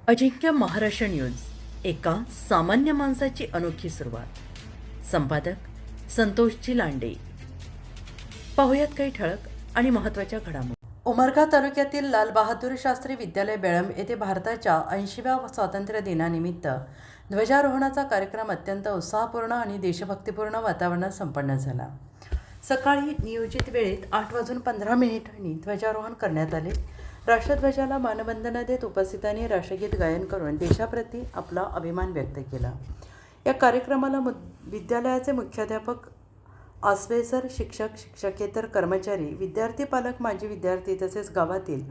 अजिंक्य Maharashtra news, एका सामान्य माणसाची अनोखी सुरुवात. संपादक संतोषजी लांडे. पाहुयात काही ठळक आणि महत्त्वाच्या घडामोडी. उमरगा तालुक्यातील लाल बहादूर शास्त्री विद्यालय बेळंब येथे भारताच्या 80व्या स्वातंत्र्य दिनानिमित्त ध्वजारोहणाचा कार्यक्रम अत्यंत उत्साहपूर्ण आणि देशभक्तीपूर्ण वातावरणात संपन्न झाला. सकाळी नियोजित वेळेत 8:15 ध्वजारोहण करण्यात आले. राष्ट्रध्वजाला मानवंदना देत उपस्थितांनी राष्ट्रगीत गायन करून देशाप्रती आपला अभिमान व्यक्त केला. या कार्यक्रमाला विद्यालयाचे मुख्याध्यापक, आसवे सर, शिक्षक, शिक्षकेतर कर्मचारी, विद्यार्थी, पालक, माजी विद्यार्थी तसेच गावातील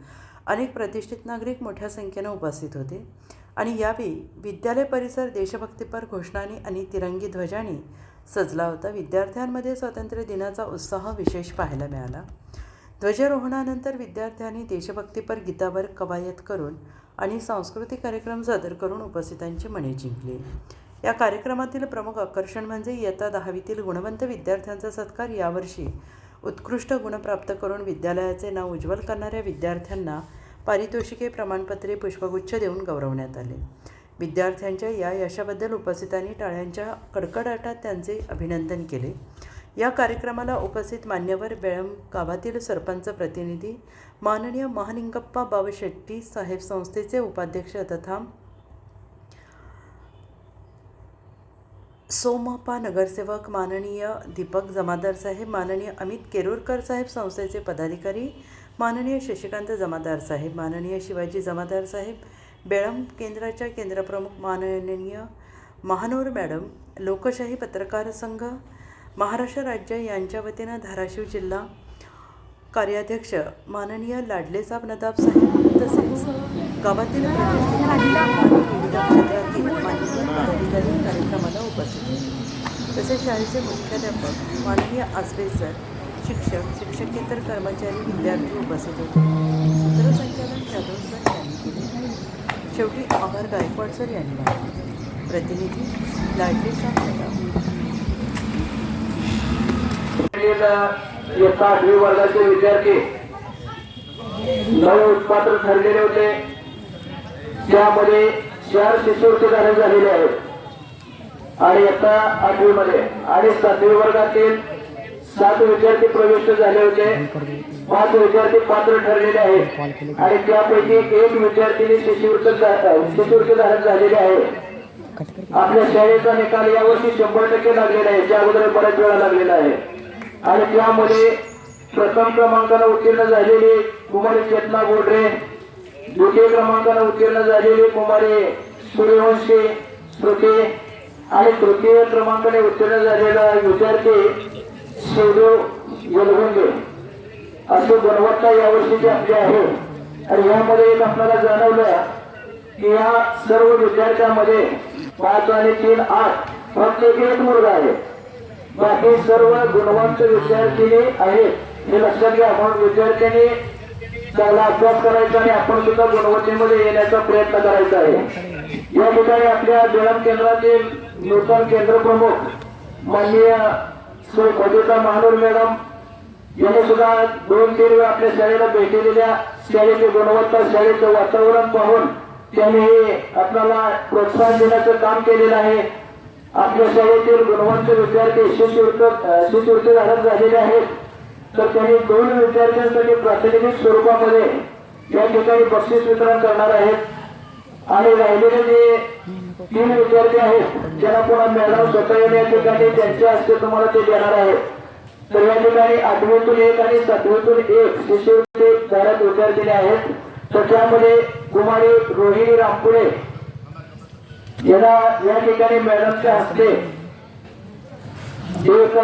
अनेक प्रतिष्ठित नागरिक मोठ्या संख्येने उपस्थित होते आणि यावेळी विद्यालय परिसर देशभक्तीपर घोषणांनी आणि तिरंगी ध्वजांनी सजला होता. विद्यार्थ्यांमध्ये स्वातंत्र्य दिनाचा उत्साह विशेष पाहायला मिळाला. ध्वजारोहणानंतर विद्यार्थ्यांनी देशभक्तीपर गीतावर कवायत करून आणि सांस्कृतिक कार्यक्रम सादर करून उपस्थितांची मने जिंकली. या कार्यक्रमातील प्रमुख आकर्षण म्हणजे इयत्ता 10वीतील गुणवंत विद्यार्थ्यांचा सत्कार. यावर्षी उत्कृष्ट गुण प्राप्त करून विद्यालयाचे नाव उज्ज्वल करणाऱ्या विद्यार्थ्यांना पारितोषिके, प्रमाणपत्रे, पुष्पगुच्छ देऊन गौरवण्यात आले. विद्यार्थ्यांच्या या यशाबद्दल उपस्थितांनी टाळ्यांच्या कडकडाटात त्यांचे अभिनंदन केले. या कार्यक्रमाला उपस्थित मान्यवर, बेळंब गावातील सरपंच प्रतिनिधी, माननीय महालिंगप्पा बावशेट्टी साहेब, संस्थेचे उपाध्यक्ष तथा सोमप्पा नगरसेवक, माननीय दीपक जमादार साहेब, माननीय अमित केरुरकर साहेब, संस्थेचे पदाधिकारी, माननीय शशिकांत जमादार साहेब, माननीय शिवाजी जमादार साहेब, बेळंब केंद्राच्या केंद्रप्रमुख माननीय महानोर मॅडम, लोकशाही पत्रकार संघ महाराष्ट्र राज्य यांच्या वतीनं धाराशिव जिल्हा कार्याध्यक्ष माननीय लाडलेसाब नदाब साहेब तसेच गावातील विविध क्षेत्रातील मान्यवर पदाधिकारी कार्यक्रमाला उपस्थित होते. तसेच शाळेचे मुख्याध्यापक माननीय आसवे सर, शिक्षक, शिक्षकेतर कर्मचारी, विद्यार्थी उपस्थित होते. सूत्रसंचालन जाधव सर यांनी केले. शेवटी आभार गायकवाड सर यांनी मानले. प्रतिनिधी लाडलेसाब नदाब. इयत्ता 8वी वर्गाचे विद्यार्थी 9 उत्पादन ठरलेले होते. त्यामध्ये 4 शिष्यवृत्ती धारण झालेले आहेत आणि इयत्ता 8वी मध्ये आणि 7वी वर्गातील 7 विद्यार्थी प्रविष्ट झाले होते. 5 विद्यार्थी पात्र ठरलेले आहेत आणि त्यापैकी 1 विद्यार्थी शिष्यवृत्ती धारण झालेले आहे. आपल्या शाळेचा निकाल यावर्षी 100% लागलेला आहे, ज्या अगोदर बऱ्याच वेळा लागलेला आहे आणि त्यामध्ये प्रथम क्रमांकाने उत्तीर्ण झालेली कुमारी चेतना बोडरे, द्वितीय क्रमांकाने उत्तीर्ण झालेली कुमारी सूर्यवंशी श्रुती आणि तृतीय क्रमांकाने उत्तीर्ण झालेला विद्यार्थी शिवदेव यलगुंगे. अशी गुणवत्ता यावर्षीची आपली आहे. आणि यामध्ये एक आपल्याला जाणवलं की या सर्व विद्यार्थ्यांमध्ये 5 आणि 3 8 फक्त एक मुलगा आहे. बाकी सर्व गुणवंत विद्यार्थी आहेत. हे लक्षात घ्या. म्हणून विद्यार्थ्यांनी चांगला अभ्यास करायचा आणि आपण सुद्धा गुणवत्तेमध्ये येण्याचा प्रयत्न करायचा आहे. या ठिकाणी आपल्या बेळंब केंद्रातील नूतन केंद्र प्रमुख माननीय श्री बबिता महानोर मॅडम यांनी सुद्धा 2-3 वेळा आपल्या शाळेला भेटी दिल्या. शाळेची गुणवत्ता, शाळेचं वातावरण पाहून त्यांनी आपल्याला प्रोत्साहन देण्याचं काम केलेलं आहे. आपल्या शाळेतील गुणवंत विद्यार्थी शिष्यवृत्ती धारक झालेले आहेत. तर त्यांनी 2 विद्यार्थ्यांसाठी प्रातिनिधिक स्वरूपामध्ये या ठिकाणी बक्षीस वितरण करणार आहेत आणि राहिलेले जे 3 विद्यार्थी आहेत ज्यांना पुन्हा मॅडम स्वतः येऊन या ठिकाणी त्यांच्या हस्ते तुम्हाला ते देणार आहेत. तर या ठिकाणी 8वीतून 1 आणि 7वीतून 1 शिष्यवृत्ती धारक विद्यार्थी आहेत. तर त्यामध्ये कुमारी रोहिणी रामपुरे यांना या ठिकाणी मॅडमच्या हस्ते एक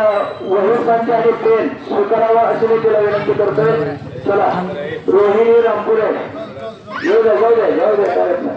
वही संच आणि पेन स्वीकारावा अशी मी तिला विनंती करतोय. चला रोहिणी रामपुरे, जाऊ द्या काय नाही.